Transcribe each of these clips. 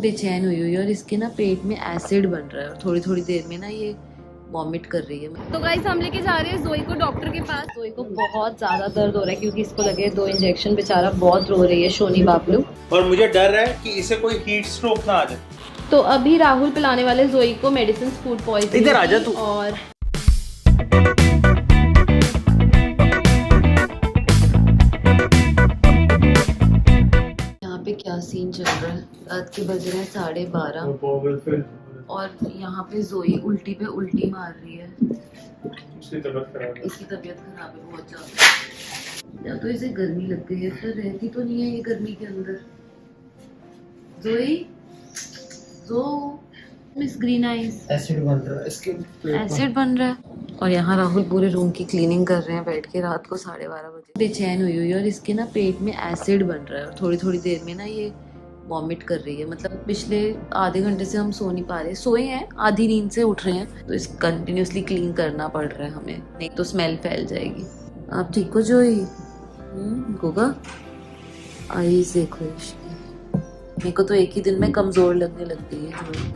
बेचैन हुई और इसके ना पेट में एसिड बन रहा है और थोड़ी थोड़ी देर में ना ये वॉमिट कर रही है। तो गाइस हम लेके जा रहे हैं जोई को डॉक्टर के पास। जोई को बहुत ज्यादा दर्द हो रहा है क्योंकि इसको लगे 2 इंजेक्शन। बेचारा बहुत रो रही है शोनी बाबलू। और मुझे डर है कि इसे कोई हीट स्ट्रोक ना आ जाए। तो अभी राहुल पिलाने वाले जोई को मेडिसिन फूड पॉइजनिंग। इधर आ जा तू। और यहाँ पे क्या सीन चल रहा है, रात के बज रहे हैं 12:30 और यहाँ पे जोई उल्टी पे उल्टी मार रही है। इसकी तबीयत खराब है बहुत ज्यादा। या तो इसे गर्मी लग गई है, फिर रहती तो नहीं है ये गर्मी के अंदर। जोई जो मिस ग्रीन आइज एसिड बन रहा है इसके एसिड बन रहा है। और यहाँ राहुल पूरे रूम की क्लीनिंग कर रहे हैं बैठ के रात को 12:30 बजे। बेचैन हुई और इसके ना पेट में एसिड बन रहा है और थोड़ी थोड़ी देर में ना ये वॉमिट कर रही है। मतलब पिछले आधे घंटे से हम सो नहीं पा रहे, सोए हैं आधी नींद से उठ रहे हैं, तो इस कंटिन्यूसली क्लीन करना पड़ रहा है हमें, नहीं तो स्मेल फैल जाएगी। आप ठीक हो जोई? गोगा आईज देखो इसकी, मेरे को तो एक ही दिन में कमजोर लगने लग गई है जोई।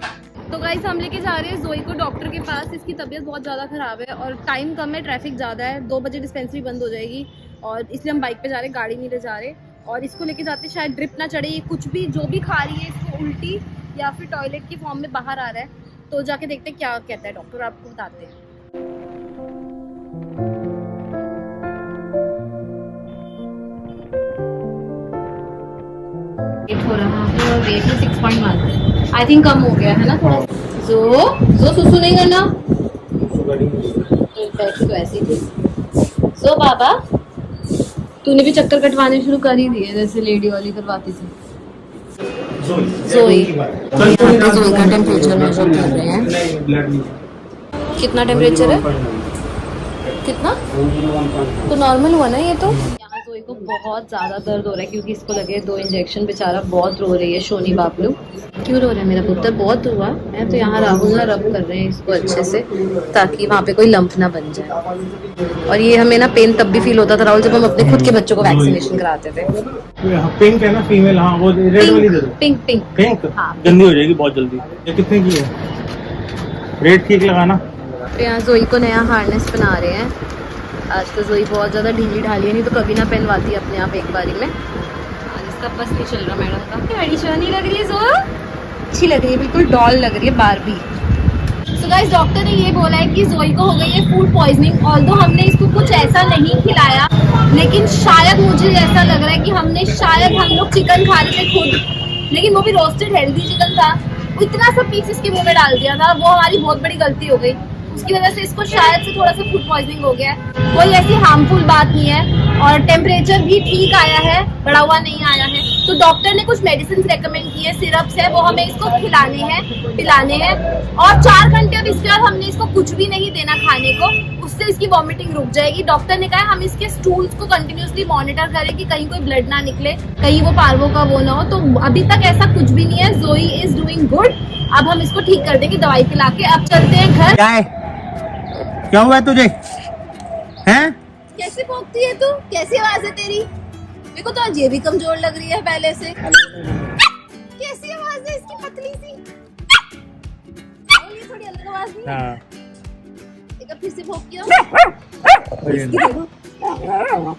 तो गाइस हम लेके जा रहे हैं जोई को डॉक्टर के पास। इसकी तबीयत बहुत ज़्यादा ख़राब है और टाइम कम है, ट्रैफिक ज़्यादा है। 2 बजे डिस्पेंसरी बंद हो जाएगी और इसलिए हम बाइक पे जा रहे हैं, गाड़ी नहीं ले जा रहे। और इसको लेके जाते शायद ड्रिप ना चढ़े। ये कुछ भी जो भी खा रही है इसको उल्टी या फिर टॉयलेट की फॉर्म में बाहर आ रहा है। तो जाके देखते हैं क्या कहता है डॉक्टर, आपको बताते हैं। हो रहा है और वेट है 6.1। आई थिंक कम हो गया है ना थोड़ा। जो सुसु नहीं करना, बैठी तो ऐसी थी। सो बाबा तूने भी चक्कर कटवाने शुरू कर ही दिए जैसे लेडी वाली करवाती थी। जोई जोई का टेम्परेचर मेजर कर रहे हैं। कितना टेम्परेचर है? कितना? तो नॉर्मल हुआ ना ये तो। यहाँ जोई को बहुत ज़्यादा दर्द हो रहा है क्योंकि इसको लगे 2 इंजेक्शन। बेचारा बहुत रो रही है शोनी बाबलू। क्यों रो रहा है मेरा पुत्र? बहुत हुआ है। तो यहाँ राहुल ना रब कर रहे हैं इसको अच्छे से ताकि वहाँ पे कोई लंप ना बन जाए। और ये हमें ना पेन तब भी फील होता था राहुल जब हम अपने खुद के बच्चों को वैक्सीनेशन कराते थे। पिंक है ना फीमेल? हाँ वो रेड वाली दे दो। पिंक पिंक पिंक हाँ गंदी हो जाएगी बहुत जल्दी। ये कितने की है? रेड ठीक लगाना। तो यहाँ जोई को नया हार्नेस बना रहे हैं। आज तो जोई बहुत ज़्यादा ढीली ढाली है, नहीं तो कभी ना पहनवाती है अपने आप एक बारी में। आज इसका बस नहीं चल रहा मैडम का। बड़ी शोनी लग रही है जो, अच्छी लग रही है, बिल्कुल डॉल लग रही है, बारबी। सो गाइस डॉक्टर ने ये बोला है कि जोई को हो गई है फूड पॉइजनिंग। ऑल्दो हमने इसको कुछ ऐसा नहीं खिलाया, लेकिन शायद मुझे ऐसा लग रहा है कि हम लोग चिकन खा रहे थे खुद, लेकिन वो भी रोस्टेड हेल्दी चिकन था। इतना सा पीस इसके मुंह में डाल दिया था, वो हमारी बहुत बड़ी गलती हो गई। उसकी वजह से इसको शायद से थोड़ा सा फूड पॉइजनिंग हो गया है। कोई ऐसी हार्मफुल बात नहीं है और टेम्परेचर भी ठीक आया है, बढ़ा हुआ नहीं आया है। तो डॉक्टर ने कुछ मेडिसिन रेकमेंड की है, सिरप्स है, वो हमें इसको खिलाने हैं, पिलाने हैं। और 4 घंटे अब इसके बाद हमने इसको कुछ भी नहीं देना खाने को, उससे इसकी वॉमिटिंग रुक जाएगी। डॉक्टर ने कहा है हम इसके स्टूल्स को कंटिन्यूसली मॉनिटर करें कि कहीं कोई ब्लड ना निकले, कहीं वो पार्वो का वो ना हो। तो अभी तक ऐसा कुछ भी नहीं है। जोई इज डूइंग गुड। अब हम इसको ठीक कर देंगे दवाई पिला के। अब चलते हैं घर। क्या हुआ है तुझे? हैं? कैसे भौंकती है तू? कैसी आवाज है तेरी? मेरे को तो आज ये भी कमजोर लग रही है पहले से। कैसी आवाज है इसकी, पतली सी। ये थोड़ी अलग आवाज नहीं है? हाँ। एक बार फिर से भौंक के आओ। इसकी देखो।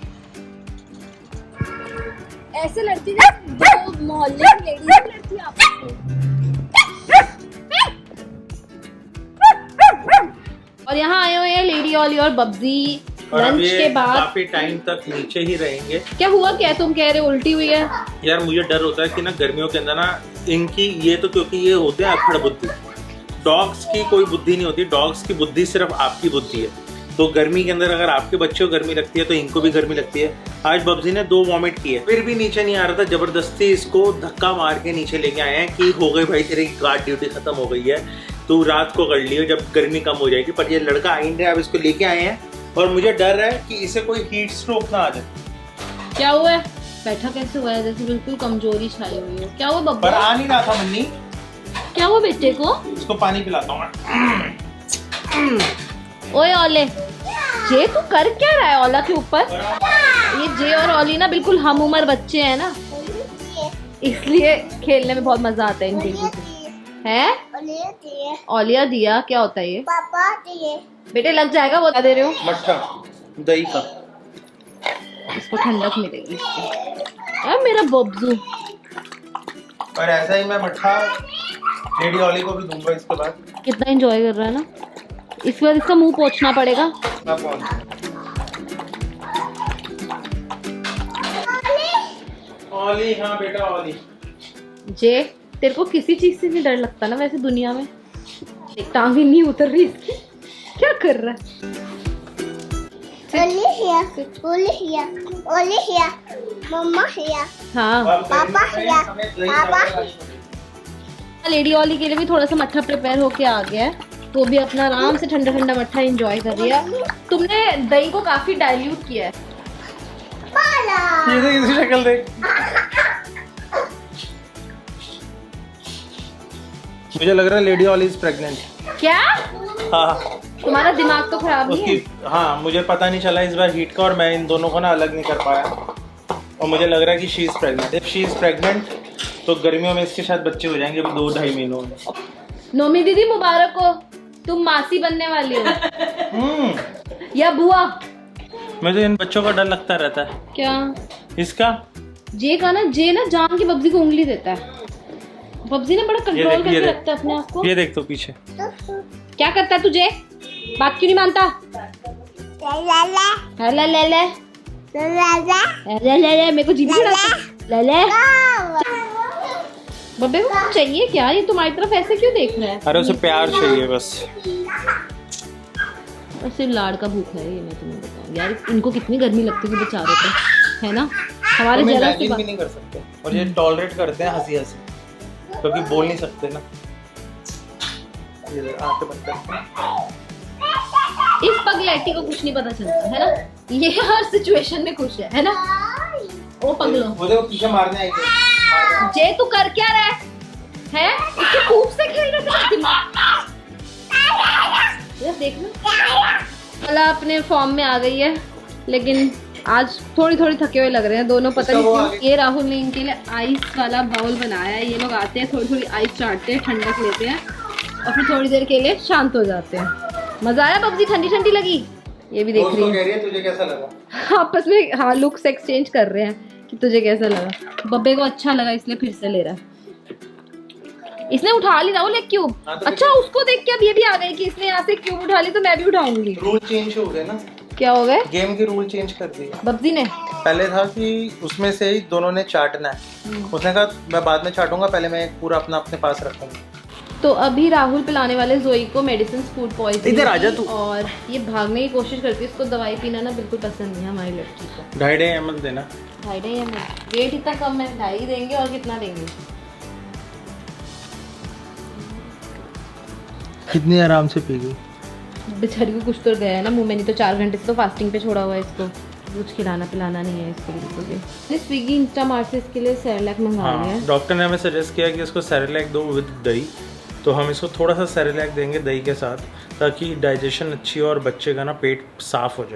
ऐसे लड़ती है जो मोहल्ले की लेडीज लड़ती है आपस में। और यहाँ आए हुए हैं लेडी ऑली और बब्जी लंच के बाद। काफी टाइम तक नीचे ही रहेंगे। क्या हुआ? क्या तुम कह रहे हो उल्टी हुई है? यार मुझे डर होता है कि ना गर्मियों के अंदर ना इनकी ये तो क्योंकि ये होते हैं अखड़ बुद्धि। डॉग्स की कोई बुद्धि नहीं होती, डॉग्स की बुद्धि सिर्फ आपकी बुद्धि है। तो गर्मी के अंदर अगर आपके बच्चे को गर्मी लगती है तो इनको भी गर्मी लगती है। आज बब्जी ने 2 वॉमिट की है, फिर भी नीचे नहीं आ रहा था। जबरदस्ती इसको धक्का मार के नीचे लेके आए हैं कि हो गई भाई तेरी गार्ड ड्यूटी खत्म हो गई है, तू रात को कर लियो जब गर्मी कम हो जाएगी। पर ये लड़का आ ही नहीं रहा, अब इसको लेके आए हैं और मुझे डर है कि इसे कोई हीट स्ट्रोक ना आ जाए। क्या हुआ है? बैठा कैसे हुआ है? जैसे बिल्कुल कमजोरी छाई हुई हो। क्या हुआ बब्बा? पर आ नहीं रहा था मन्नी। क्या हुआ बेटे को? इसको पानी पिलाता हूँ। ओए ओले, जे तू कर क्या रहा है ओला के ऊपर? ये जे और ओली ना बिल्कुल हम उम्र बच्चे हैं ना, इसलिए खेलने में बहुत मजा आता है इन टिल्लू से। है औलिया दिया क्या होता है ये? पापा दिए। बेटे लग जाएगा वो, बता दे रहे हो। मट्ठा दही का। इसको ठंडक मिलेगी इसकी। अब मेरा बब्जू और ऐसा ही मैं मट्ठा लेडी ऑली को भी दूंगा इसके बाद। कितना एंजॉय कर रहा है ना। इसके बाद इसका मुंह पोंछना पड़ेगा। मैं पहुंच ऑली। हाँ बेटा ऑली। जे तेरे को किसी चीज से नहीं डर लगता ना वैसे दुनिया में? एक टांग ही नहीं उतर रही इसकी। क्या कर रहा है? मम्मा हिया, हाँ पापा हिया, पापा हिया। लेडी ऑली के लिए भी थोड़ा सा मट्ठा प्रिपेयर होके आ गया है, तो भी अपना आराम से ठंडा ठंडा मट्ठा एंजॉय कर रही है। तुमने दही को काफी डाइल्यूट किया है। ये देख इसकी शक्ल देख। मुझे लग रहा है लेडी ऑली इज प्रेग्नेंट। क्या? हाँ तुम्हारा दिमाग तो खराब नहीं है? उसकी, हाँ मुझे पता नहीं चला इस बार हीट का, और मैं इन दोनों को ना अलग नहीं कर पाया, और मुझे लग रहा है कि she is pregnant. If she is pregnant तो गर्मियों में इसके साथ बच्चे हो जाएंगे अभी 2-2.5 महीनों में। नोमी दीदी मुबारक हो, तुम मासी बनने वाली हो। या बुआ। मुझे इन बच्चों का डर लगता रहता है। क्या? इसका जे का ना, जे ना जान की बब्जी को उंगली देता है। बब्जी ने बड़ा कंट्रोल करके रखता है अपने आप को। ये देख तो पीछे क्या करता है तुझे? बात क्यों नहीं मानता? ले ले ले ले मेरे को जीभ चिढ़ाता। ले बब्बे को कुछ चाहिए क्या? ये तुम्हारी तरफ ऐसे क्यों देख रहा है? अरे उसे प्यार चाहिए बस। और सिर्फ लाड़ का भूख है ये, मैं तुम्हें बताऊं यार। इनको कितनी गर्मी लगती है बेचारों को, है ना? हमारे तो जरा भी नहीं कर सकते, और ये टॉलरेट करते हैं हंसी हंसी, क्योंकि बोल नहीं सकते ना। ये आंखें बंद करते हैं। इस पगलैटी को कुछ नहीं पता चलता है ना, ये हर सिचुएशन में खुश है ना? ओ पगलो, वो देखो पीछे मारने आएंगे। जे तू कर क्या रहा है? इसके खूब से खेल रहा था दिमाग। ये देखना वाला अपने फॉर्म में आ गई है, लेकिन आज थोड़ी थोड़ी थके हुए लग रहे हैं दोनों, पता नहीं क्यों। ये राहुल ने इनके लिए आइस वाला बाउल बनाया है। ये लोग आते हैं, थोड़ी थोड़ी आइस चाटते हैं, ठंडक लेते हैं, और फिर थोड़ी देर के लिए शांत हो जाते हैं। मजा आया? बब्जी ठंडी ठंडी लगी? ये भी देख रही है। तुझे कैसा लगा? आपस में हाँ लुक्स एक्सचेंज कर रहे हैं कि तुझे कैसा लगा। बब्बे को अच्छा लगा इसलिए फिर से ले रहा है। इसने उठा ली राहुल एक क्यूब। अच्छा उसको देख के अब ये भी आ गई कि इसने यहाँ से क्यूब उठा ली तो मैं भी उठाऊंगी। रूल चेंज हो गए ना। क्या हो गए? गेम के रूल चेंज कर दिए बब्जी ने। पहले था कि उसमें से ही दोनों ने चाटना है, उसने कहा मैं बाद में चाटूंगा, पहले मैं पूरा अपना अपने पास रखूंगा। तो अभी राहुल पिलाने वाले जोई को मेडिसिन फूड पॉइजनिंग। इधर आ जा तू। और ये भागने की कोशिश करती है, इसको दवाई पीना ना बिल्कुल पसंद नहीं है हमारी लड़की को। 2.5 ml देना। 2.5 ml वेट इतना कम है, 2.5 देंगे और कितना देंगे? कितनी आराम से पी गई बेचारी को कुछ तो गया है ना मुंह में, नहीं तो 4 घंटे से तो फास्टिंग पे छोड़ा हुआ है इसको। कुछ खिलाना पिलाना नहीं है इसको बिल्कुल भी। स्विगी इंस्टामार्ट से इसके लिए सेरेलैक मंगा लिया है। डॉक्टर ने हमें सजेस्ट किया कि इसको सेरेलैक दो विद दही, तो हम इसको थोड़ा सा सेरेलैक देंगे दही के साथ, ताकि डाइजेशन अच्छी हो और बच्चे का ना पेट साफ हो जाए।